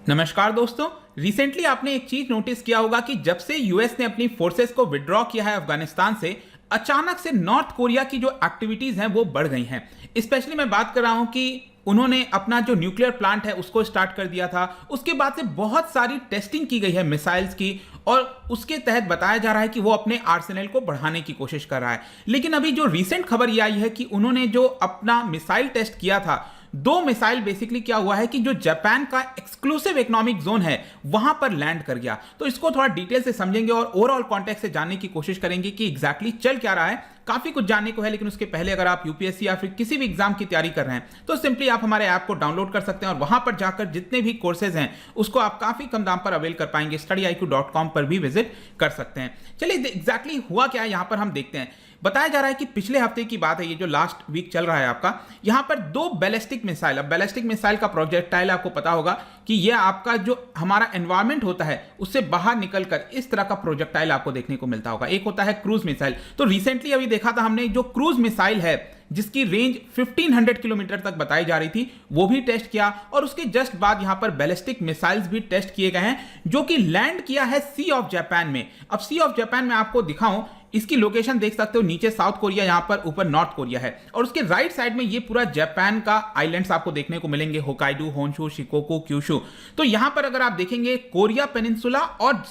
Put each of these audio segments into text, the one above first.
नमस्कार दोस्तों। रिसेंटली आपने एक चीज नोटिस किया होगा कि जब से यूएस ने अपनी फोर्सेस को विड्रॉ किया है अफगानिस्तान से, अचानक से नॉर्थ कोरिया की जो एक्टिविटीज हैं वो बढ़ गई हैं। स्पेशली मैं बात कर रहा हूं कि उन्होंने अपना जो न्यूक्लियर प्लांट है उसको स्टार्ट कर दिया था। उसके बाद से बहुत सारी टेस्टिंग की गई है मिसाइल्स की, और उसके तहत बताया जा रहा है कि वो अपने आर्सेनल को बढ़ाने की कोशिश कर रहा है। लेकिन अभी जो रिसेंट खबर ये आई है कि उन्होंने जो अपना मिसाइल टेस्ट किया था, दो मिसाइल बेसिकली क्या हुआ है कि जो जापान का एक्सक्लूसिव इकोनॉमिक जोन है वहां पर लैंड कर गया। तो इसको थोड़ा डिटेल से समझेंगे और ओवरऑल कॉन्टेक्स्ट से जानने की कोशिश करेंगे कि एग्जैक्टली चल क्या रहा है। काफी कुछ जानने को है, लेकिन उसके पहले अगर आप यूपीएससी या फिर किसी भी एग्जाम की तैयारी कर रहे हैं तो सिंपली आप हमारे ऐप को डाउनलोड कर सकते हैं और वहां पर जाकर जितने भी कोर्सेज हैं उसको आप काफी कम दाम पर अवेल कर पाएंगे। studyIQ.com पर भी विजिट कर सकते हैं। चलिए एग्जैक्टली हुआ क्या है यहां पर हम देखते हैं। बताया जा रहा है कि पिछले हफ्ते की बात है, ये जो लास्ट वीक चल रहा है आपका, यहां पर दो बैलिस्टिक मिसाइल, अब बैलिस्टिक मिसाइल का प्रोजेक्टाइल आपको पता होगा कि ये आपका जो हमारा एनवायरमेंट होता है उससे बाहर निकलकर इस तरह का प्रोजेक्टाइल आपको देखने को मिलता होगा। एक होता है क्रूज मिसाइल। तो रिसेंटली अभी देखा था हमने, जो क्रूज मिसाइल है जिसकी रेंज 1500 किलोमीटर तक बताई जा रही थी, वो भी टेस्ट किया। और उसके जस्ट बाद यहां पर बैलिस्टिक मिसाइल्स भी टेस्ट किए गए हैं जो कि लैंड किया है सी ऑफ जापान में। अब सी ऑफ जापान में आपको दिखाऊं, इसकी लोकेशन देख सकते हो, नीचे साउथ कोरिया, यहां पर ऊपर नॉर्थ कोरिया है, और उसके राइट साइड में ये पूरा जापान का आइलैंड्स आपको देखने को मिलेंगे, होकाइडो, होन्शु, शिकोकू, क्यूशु। तो यहां पर अगर आप देखेंगे कोरिया पेनिनसुला और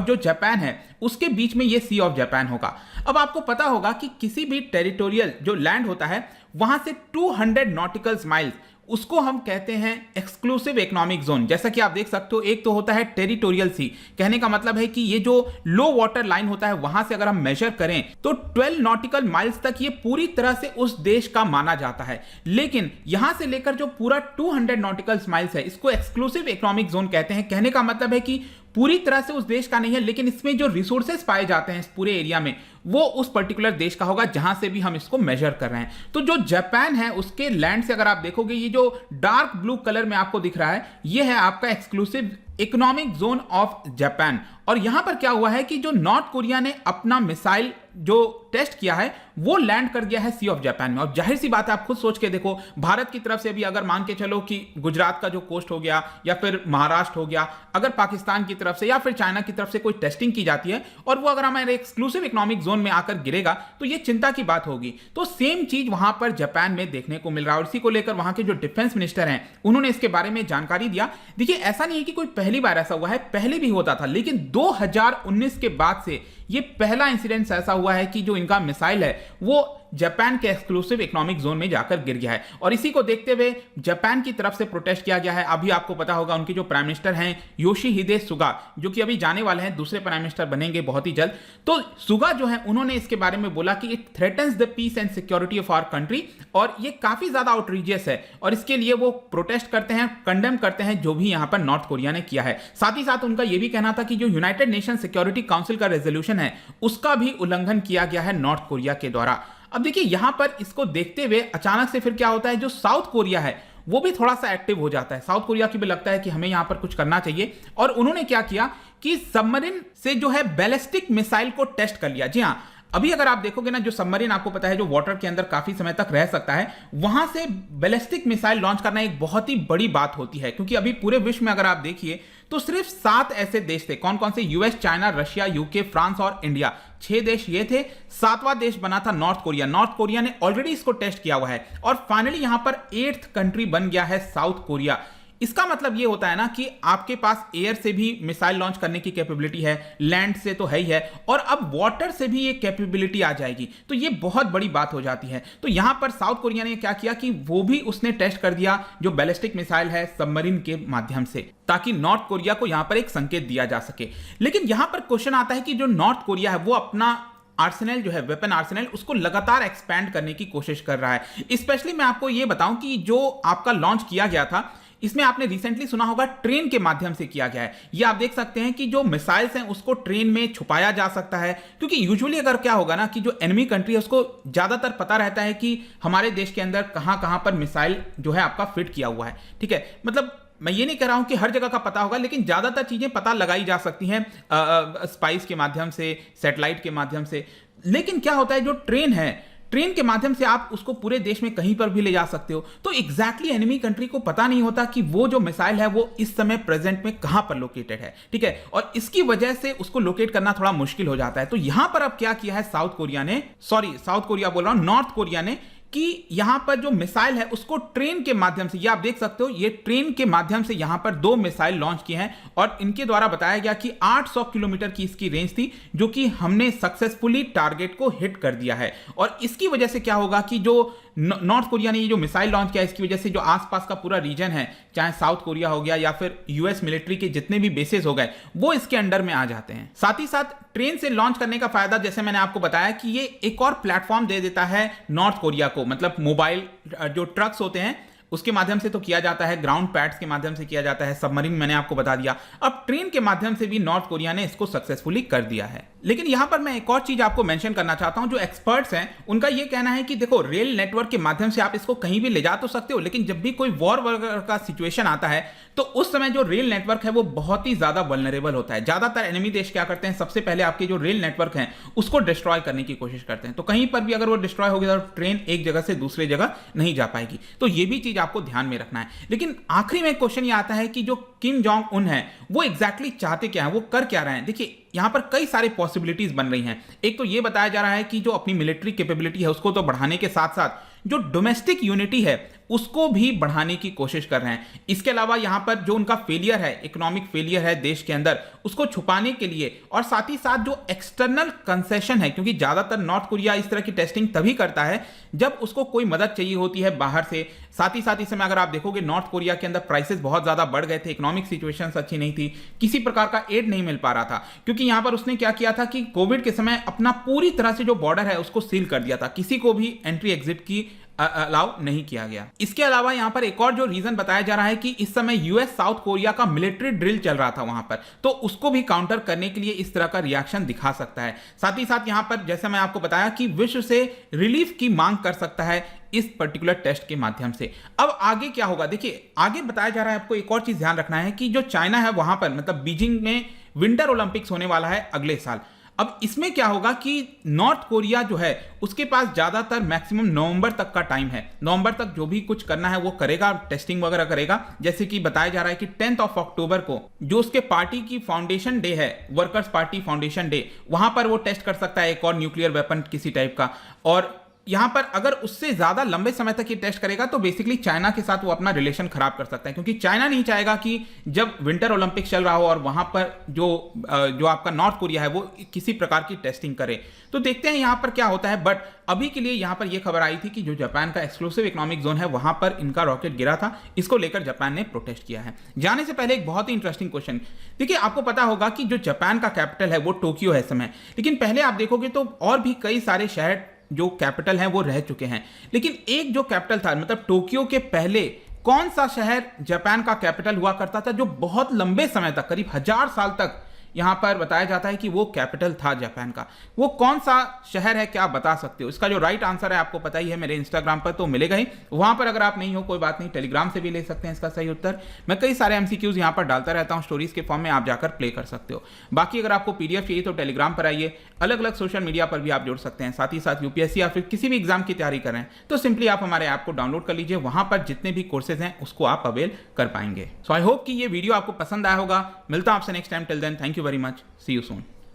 जो जापान है उसके बीच में ये सी ऑफ जापान होगा। अब आपको पता होगा कि किसी भी टेरिटोरियल जो लैंड होता है वहां से 200 नॉटिकल माइल्स, उसको हम कहते हैं एक्सक्लूसिव इकोनॉमिक जोन। जैसा कि आप देख सकते हो, एक तो होता है टेरिटोरियल सी, कहने का मतलब है कि ये जो लो वाटर लाइन होता है वहां से अगर हम मेजर करें तो 12 नॉटिकल माइल्स तक ये पूरी तरह से उस देश का माना जाता है। लेकिन यहां से लेकर जो पूरा 200 नॉटिकल माइल्स है इसको एक्सक्लूसिव इकोनॉमिक जोन कहते हैं। कहने का मतलब है कि पूरी तरह से उस देश का नहीं है, लेकिन इसमें जो रिसोर्सेज पाए जाते हैं इस पूरे एरिया में वो उस पर्टिकुलर देश का होगा जहां से भी हम इसको मेजर कर रहे हैं। तो जो जापान है उसके लैंड से अगर आप देखोगे, ये जो डार्क ब्लू कलर में आपको दिख रहा है ये है आपका exclusive economic zone of Japan. और यहां पर क्या हुआ है कि जो नॉर्थ कोरिया ने अपना मिसाइल जो टेस्ट किया है वो लैंड कर गया है सी ऑफ जापान में। और जाहिर सी बात है, आप खुद सोच के देखो, भारत की तरफ से भी अगर मान के चलो कि गुजरात का जो कोस्ट हो गया या फिर महाराष्ट्र हो गया, अगर पाकिस्तान की तरफ से या फिर चाइना की तरफ से कोई टेस्टिंग की जाती है और वो अगर हमारे एक्सक्लूसिव इकोनॉमिक जोन में आकर गिरेगा तो ये चिंता की बात होगी। तो सेम चीज वहां पर जापान में देखने को मिल रहा है, और इसी को लेकर वहां के जो डिफेंस मिनिस्टर हैं उन्होंने इसके बारे में जानकारी दिया। देखिए, ऐसा नहीं है कि कोई पहली बार ऐसा हुआ है, पहले भी होता था, लेकिन 2019 के बाद से ये पहला इंसिडेंट ऐसा हुआ है कि जो इनका मिसाइल है वो जापान के एक्सक्लूसिव इकोनॉमिक जोन में जाकर गिर गया है। और इसी को देखते हुए जापान की तरफ से प्रोटेस्ट किया गया है। अभी आपको पता होगा उनके जो प्राइम मिनिस्टर हैं योशिहिदे सुगा, जो कि अभी जाने वाले हैं, दूसरे प्राइम मिनिस्टर बनेंगे बहुत ही जल्द। तो सुगा जो है उन्होंने इसके बारे में बोला कि it threatens the peace and security of our country, और ये काफी ज्यादा आउटरीजियस है, और इसके लिए वो प्रोटेस्ट करते हैं, कंडेम करते हैं जो भी यहां पर नॉर्थ कोरिया ने किया है। साथ ही साथ उनका यह भी कहना था कि जो यूनाइटेड नेशन सिक्योरिटी काउंसिल का रेजोल्यूशन है उसका भी उल्लंघन किया गया है नॉर्थ कोरिया के द्वारा। अब देखिए, यहां पर इसको देखते हुए अचानक से फिर क्या होता है, जो साउथ कोरिया है वो भी थोड़ा सा एक्टिव हो जाता है। साउथ कोरिया की भी लगता है कि हमें यहां पर कुछ करना चाहिए, और उन्होंने क्या किया कि सबमरीन से जो है बैलिस्टिक मिसाइल को टेस्ट कर लिया। जी हां, अभी अगर आप देखोगे ना, जो सबमरीन आपको पता है जो वाटर के अंदर काफी समय तक रह सकता है, वहां से बैलिस्टिक मिसाइल लॉन्च करना एक बहुत ही बड़ी बात होती है। क्योंकि अभी पूरे विश्व में अगर आप देखिए तो सिर्फ 7 ऐसे देश थे। कौन कौन से? US, China, Russia, UK, France और इंडिया। 6 देश ये थे। 7वां देश बना था नॉर्थ कोरिया। नॉर्थ कोरिया ने ऑलरेडी इसको टेस्ट किया हुआ है, और फाइनली यहां पर 8th कंट्री बन गया है साउथ कोरिया। इसका मतलब यह होता है ना कि आपके पास एयर से भी मिसाइल लॉन्च करने की कैपेबिलिटी है, लैंड से तो है ही है, और अब वाटर से भी ये कैपेबिलिटी आ जाएगी। तो ये बहुत बड़ी बात हो जाती है। तो यहां पर साउथ कोरिया ने क्या किया कि वो भी उसने टेस्ट कर दिया जो बैलिस्टिक मिसाइल है सबमरीन के माध्यम से, ताकि नॉर्थ कोरिया को यहां पर एक संकेत दिया जा सके। लेकिन यहां पर क्वेश्चन आता है कि जो नॉर्थ कोरिया है वो अपना आर्सेनल जो है, वेपन आर्सेनल, उसको लगातार एक्सपैंड करने की कोशिश कर रहा है। स्पेशली मैं आपको यह बताऊं कि जो आपका लॉन्च किया गया था इसमें आपने रिसेंटली सुना होगा ट्रेन के माध्यम से किया गया है। ये आप देख सकते हैं कि जो मिसाइल्स हैं उसको ट्रेन में छुपाया जा सकता है, क्योंकि यूजुअली अगर क्या होगा ना कि जो एनिमी कंट्री है उसको ज्यादातर पता रहता है कि हमारे देश के अंदर कहां कहां पर मिसाइल जो है आपका फिट किया हुआ है। ठीक है, मतलब मैं ये नहीं कह रहा हूं कि हर जगह का पता होगा, लेकिन ज्यादातर चीजें पता लगाई जा सकती हैं स्पाइस के माध्यम से, सैटेलाइट के माध्यम से। लेकिन क्या होता है, जो ट्रेन है, ट्रेन के माध्यम से आप उसको पूरे देश में कहीं पर भी ले जा सकते हो। तो एग्जैक्टली एनिमी कंट्री को पता नहीं होता कि वो जो मिसाइल है वो इस समय प्रेजेंट में कहां पर लोकेटेड है, ठीक है, और इसकी वजह से उसको लोकेट करना थोड़ा मुश्किल हो जाता है। तो यहां पर अब क्या किया है साउथ कोरिया बोल रहा हूं, नॉर्थ कोरिया ने, कि यहां पर जो मिसाइल है उसको ट्रेन के माध्यम से, ये आप देख सकते हो, ये ट्रेन के माध्यम से यहां पर 2 मिसाइल लॉन्च किए हैं और इनके द्वारा बताया गया कि 800 किलोमीटर की इसकी रेंज थी, जो कि हमने सक्सेसफुली टारगेट को हिट कर दिया है। और इसकी वजह से क्या होगा कि जो नॉर्थ कोरिया ने ये जो मिसाइल लॉन्च किया, इसकी वजह से जो आसपास का पूरा रीजन है, चाहे साउथ कोरिया हो गया या फिर यूएस मिलिट्री के जितने भी बेसेस हो गए, वो इसके अंडर में आ जाते हैं। साथ ही साथ ट्रेन से लॉन्च करने का फायदा, जैसे मैंने आपको बताया, कि ये एक और प्लेटफॉर्म दे देता है नॉर्थ कोरिया को, मतलब मोबाइल जो ट्रक्स होते हैं उसके माध्यम से तो किया जाता है, ग्राउंड पैड्स के माध्यम से किया जाता है, सबमरीन मैंने आपको बता दिया, अब ट्रेन के माध्यम से भी नॉर्थ कोरिया ने इसको सक्सेसफुली कर दिया है। लेकिन यहां पर मैं एक और चीज आपको मेंशन करना चाहता हूं, जो एक्सपर्ट्स हैं उनका यह कहना है कि देखो, रेल नेटवर्क के माध्यम से आप इसको कहीं भी ले जा तो सकते हो, लेकिन जब भी कोई वॉर वगैरह का सिचुएशन आता है तो उस समय जो रेल नेटवर्क है वो बहुत ही ज्यादा वल्नरेबल होता है। ज्यादातर एनिमी देश क्या करते हैं, सबसे पहले आपके जो रेल नेटवर्क है उसको डिस्ट्रॉय करने की कोशिश करते हैं। तो कहीं पर भी अगर वो डिस्ट्रॉय हो गया तो ट्रेन एक जगह से दूसरी जगह नहीं जा पाएगी। तो ये भी चीज आपको ध्यान में रखना है। लेकिन आखिरी में क्वेश्चन ये आता है कि जो किम जोंग उन है वो एग्जैक्टली चाहते क्या है, वो कर क्या रहे हैं। देखिए, यहां पर कई सारे पॉसिबिलिटीज बन रही हैं। एक तो ये बताया जा रहा है कि जो अपनी मिलिट्री कैपेबिलिटी है उसको तो बढ़ाने के साथ साथ जो डोमेस्टिक यूनिटी है उसको भी बढ़ाने की कोशिश कर रहे हैं। इसके अलावा यहां पर जो उनका फेलियर है, इकोनॉमिक फेलियर है देश के अंदर, उसको छुपाने के लिए, और साथ ही साथ जो एक्सटर्नल कंसेशन है, क्योंकि ज्यादातर नॉर्थ कोरिया इस तरह की टेस्टिंग तभी करता है जब उसको कोई मदद चाहिए होती है बाहर से। साथ ही साथ इस समय अगर आप देखोगे नॉर्थ कोरिया के अंदर प्राइसेस बहुत ज्यादा बढ़ गए थे, इकोनॉमिक सिचुएशन अच्छी नहीं थी, किसी प्रकार का एड नहीं मिल पा रहा था, क्योंकि यहां पर उसने क्या किया था कि कोविड के समय अपना पूरी तरह से जो बॉर्डर है उसको सील कर दिया था, किसी को भी एंट्री एग्जिट की अलाउ नहीं किया गया। इसके अलावा यहां पर एक और जो रीजन बताया जा रहा है कि इस समय यूएस साउथ कोरिया का मिलिट्री ड्रिल चल रहा था वहां पर, तो उसको भी काउंटर करने के लिए इस तरह का रिएक्शन दिखा सकता है। साथ ही साथ यहां पर जैसे मैं आपको बताया कि विश्व से रिलीफ की मांग कर सकता है इस पर्टिकुलर टेस्ट के माध्यम से। अब आगे क्या होगा, देखिए आगे बताया जा रहा है, आपको एक और चीज ध्यान रखना है कि जो चाइना है वहां पर, मतलब बीजिंग में विंटर ओलंपिक्स होने वाला है अगले साल। अब इसमें क्या होगा कि नॉर्थ कोरिया जो है उसके पास ज्यादातर मैक्सिमम नवंबर तक का टाइम है, नवंबर तक जो भी कुछ करना है वो करेगा, टेस्टिंग वगैरह करेगा। जैसे कि बताया जा रहा है कि 10 अक्टूबर को जो उसके पार्टी की फाउंडेशन डे है, वर्कर्स पार्टी फाउंडेशन डे, वहां पर वो टेस्ट कर सकता है एक और न्यूक्लियर वेपन किसी टाइप का। और यहां पर अगर उससे ज्यादा लंबे समय तक ये टेस्ट करेगा तो बेसिकली चाइना के साथ वो अपना रिलेशन खराब कर सकता है, क्योंकि चाइना नहीं चाहेगा कि जब विंटर ओलंपिक्स चल रहा हो और वहां पर जो आपका नॉर्थ कोरिया है वो किसी प्रकार की टेस्टिंग करे। तो देखते हैं यहां पर क्या होता है। बट अभी के लिए यहां पर यह खबर आई थी कि जो जापान का एक्सक्लूसिव इकोनॉमिक जोन है वहां पर इनका रॉकेट गिरा था, इसको लेकर जापान ने प्रोटेस्ट किया है। जाने से पहले एक बहुत ही इंटरेस्टिंग क्वेश्चन, देखिए आपको पता होगा कि जो जापान का कैपिटल है वो टोक्यो है इस समय, लेकिन पहले आप देखोगे तो और भी कई सारे शहर जो कैपिटल हैं वो रह चुके हैं। लेकिन एक जो कैपिटल था, मतलब टोक्यो के पहले कौन सा शहर जापान का कैपिटल हुआ करता था जो बहुत लंबे समय तक, करीब 1000 साल तक यहां पर बताया जाता है कि वो कैपिटल था जापान का, वो कौन सा शहर है, क्या आप बता सकते हो? इसका जो राइट आंसर है आपको पता ही है, मेरे इंस्टाग्राम पर तो मिलेगा ही, वहां पर अगर आप नहीं हो कोई बात नहीं, टेलीग्राम से भी ले सकते हैं इसका सही उत्तर। मैं कई सारे एमसीक्यूज यहां पर डालता रहता हूं स्टोरीज के फॉर्म में, आप जाकर प्ले कर सकते हो। बाकी अगर आपको पीडीएफ चाहिए तो टेलीग्राम पर आइए, अलग अलग सोशल मीडिया पर भी आप जुड़ सकते हैं। साथ ही साथ यूपीएससी या फिर किसी भी एग्जाम की तैयारी कर रहे हैं तो सिंपली आप हमारे ऐप को डाउनलोड कर लीजिए, वहां पर जितने भी कोर्सेज हैं उसको आप अवेल कर पाएंगे। सो आई होप कि ये वीडियो आपको पसंद आया होगा। मिलता हूं आपसे next time, till then thank you very much, see you soon.